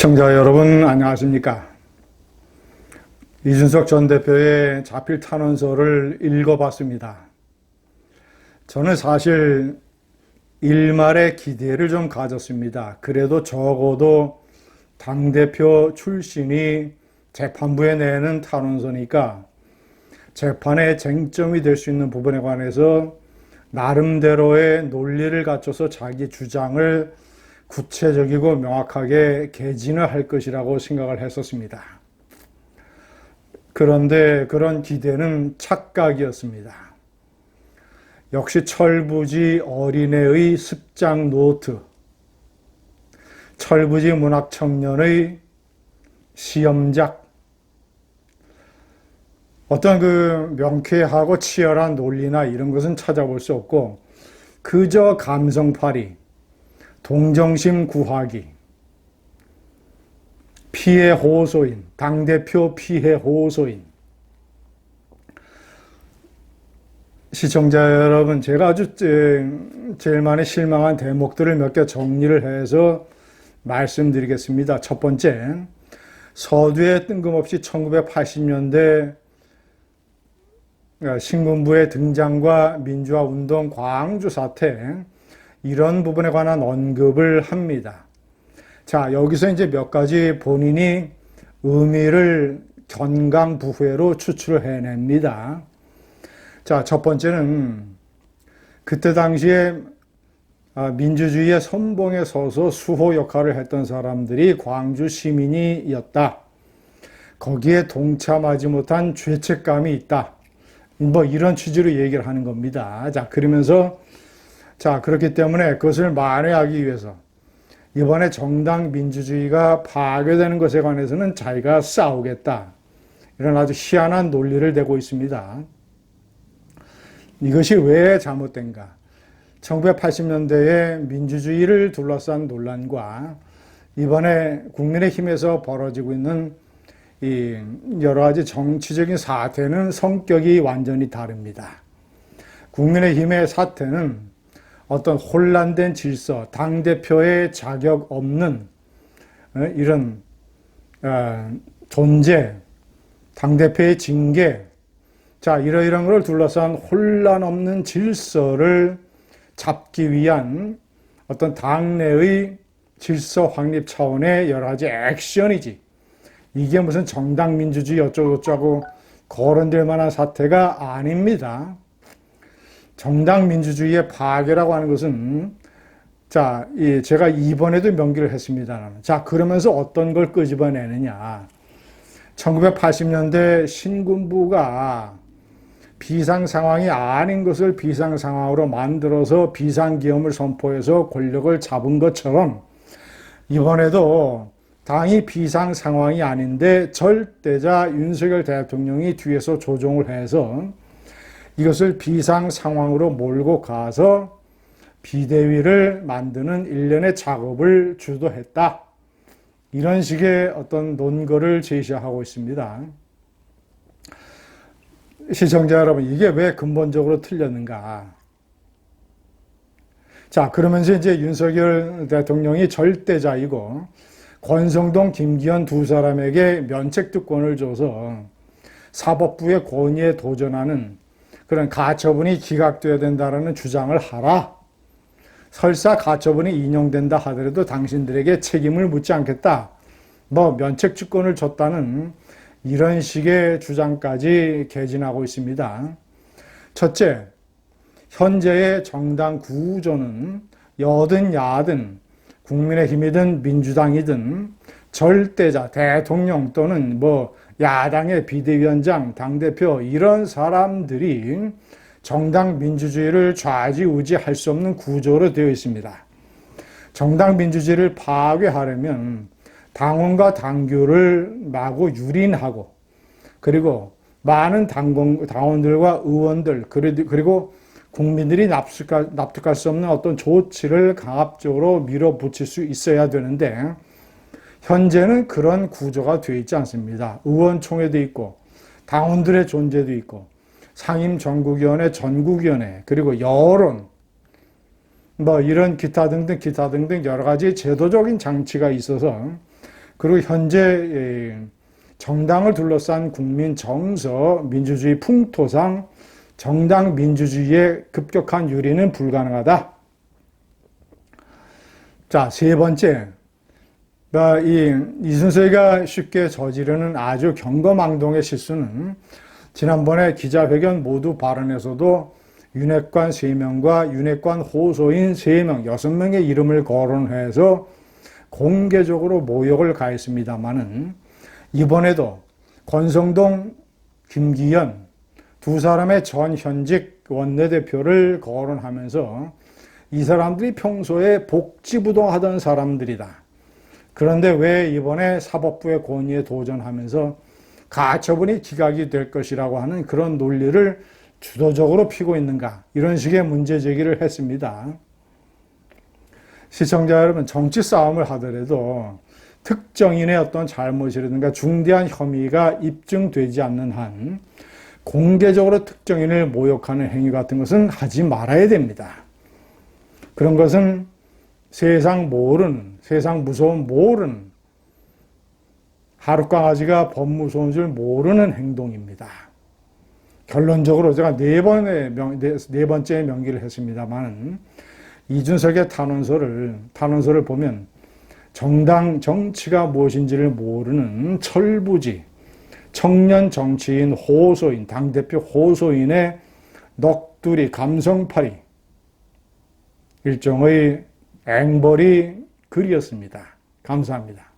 시청자 여러분 안녕하십니까? 이준석 전 대표의 자필 탄원서를 읽어봤습니다. 저는 사실 일말의 기대를 좀 가졌습니다. 그래도 적어도 당대표 출신이 재판부에 내는 탄원서니까 재판의 쟁점이 될 수 있는 부분에 관해서 나름대로의 논리를 갖춰서 자기 주장을 구체적이고 명확하게 개진을 할 것이라고 생각을 했었습니다. 그런데 그런 기대는 착각이었습니다. 역시 철부지 어린애의 습작 노트, 철부지 문학청년의 시험작, 어떤 그 명쾌하고 치열한 논리나 이런 것은 찾아볼 수 없고 그저 감성팔이, 동정심 구하기, 피해 호소인, 당대표 피해 호소인. 시청자 여러분, 제가 아주 제일 많이 실망한 대목들을 몇 개 정리를 해서 말씀드리겠습니다. 첫 번째, 서두에 뜬금없이 1980년대 신군부의 등장과 민주화운동 광주 사태, 이런 부분에 관한 언급을 합니다. 자, 여기서 이제 몇 가지 본인이 의미를 견강부회로 추출을 해냅니다. 자, 첫 번째는 그때 당시에 민주주의의 선봉에 서서 수호 역할을 했던 사람들이 광주 시민이었다. 거기에 동참하지 못한 죄책감이 있다. 뭐 이런 취지로 얘기를 하는 겁니다. 자, 그러면서 그렇기 때문에 그것을 만회하기 위해서 이번에 정당 민주주의가 파괴되는 것에 관해서는 자기가 싸우겠다. 이런 아주 희한한 논리를 대고 있습니다. 이것이 왜 잘못된가? 1980년대에 민주주의를 둘러싼 논란과 이번에 국민의힘에서 벌어지고 있는 이 여러 가지 정치적인 사태는 성격이 완전히 다릅니다. 국민의힘의 사태는 어떤 혼란된 질서, 당대표의 자격 없는 이런 존재, 당대표의 징계, 이러이러한 걸 둘러싼 혼란 없는 질서를 잡기 위한 어떤 당내의 질서 확립 차원의 여러 가지 액션이지. 이게 무슨 정당 민주주의 어쩌고저쩌고 거론될 만한 사태가 아닙니다. 정당 민주주의의 파괴라고 하는 것은 제가 이번에도 명기를 했습니다. 그러면서 어떤 걸 끄집어내느냐. 1980년대 신군부가 비상 상황이 아닌 것을 비상 상황으로 만들어서 비상기험을 선포해서 권력을 잡은 것처럼 이번에도 당이 비상 상황이 아닌데 절대자 윤석열 대통령이 뒤에서 조종을 해서 이것을 비상 상황으로 몰고 가서 비대위를 만드는 일련의 작업을 주도했다. 이런 식의 어떤 논거를 제시하고 있습니다. 시청자 여러분, 이게 왜 근본적으로 틀렸는가? 그러면서 이제 윤석열 대통령이 절대자이고 권성동, 김기현 두 사람에게 면책특권을 줘서 사법부의 권위에 도전하는 그런 가처분이 기각돼야 된다라는 주장을 하라. 설사 가처분이 인용된다 하더라도 당신들에게 책임을 묻지 않겠다. 면책특권을 줬다는 이런 식의 주장까지 개진하고 있습니다. 첫째, 현재의 정당 구조는 여든 야든 국민의힘이든 민주당이든 절대자, 대통령 또는 야당의 비대위원장, 당대표 이런 사람들이 정당 민주주의를 좌지우지할 수 없는 구조로 되어 있습니다. 정당 민주주의를 파괴하려면 당원과 당규를 마구 유린하고 그리고 많은 당원들과 의원들 그리고 국민들이 납득할 수 없는 어떤 조치를 강압적으로 밀어붙일 수 있어야 되는데 현재는 그런 구조가 되어 있지 않습니다. 의원총회도 있고 당원들의 존재도 있고 상임전국위원회, 전국위원회, 그리고 여론, 이런 기타 등등 여러 가지 제도적인 장치가 있어서 그리고 현재 정당을 둘러싼 국민 정서, 민주주의 풍토상 정당 민주주의의 급격한 유리는 불가능하다. 자, 세 번째. 이순석이가 쉽게 저지르는 아주 경거망동의 실수는 지난번에 기자회견 모두 발언에서도 윤핵관 3명과 윤핵관 호소인 3명, 6명의 이름을 거론해서 공개적으로 모욕을 가했습니다마는 이번에도 권성동, 김기현 두 사람의 전 현직 원내대표를 거론하면서 이 사람들이 평소에 복지부동하던 사람들이다. 그런데 왜 이번에 사법부의 권위에 도전하면서 가처분이 기각이 될 것이라고 하는 그런 논리를 주도적으로 피고 있는가, 이런 식의 문제 제기를 했습니다. 시청자 여러분, 정치 싸움을 하더라도 특정인의 어떤 잘못이라든가 중대한 혐의가 입증되지 않는 한 공개적으로 특정인을 모욕하는 행위 같은 것은 하지 말아야 됩니다. 그런 것은 세상 모르는, 세상 무서움 모르는, 하룻강아지가 법 무서운 줄 모르는 행동입니다. 결론적으로 제가 네 번째 명기를 했습니다만, 이준석의 탄원서를 보면 정당 정치가 무엇인지를 모르는 철부지, 청년 정치인 호소인, 당대표 호소인의 넋두리, 감성팔이, 일종의 앵벌이 글이었습니다. 감사합니다.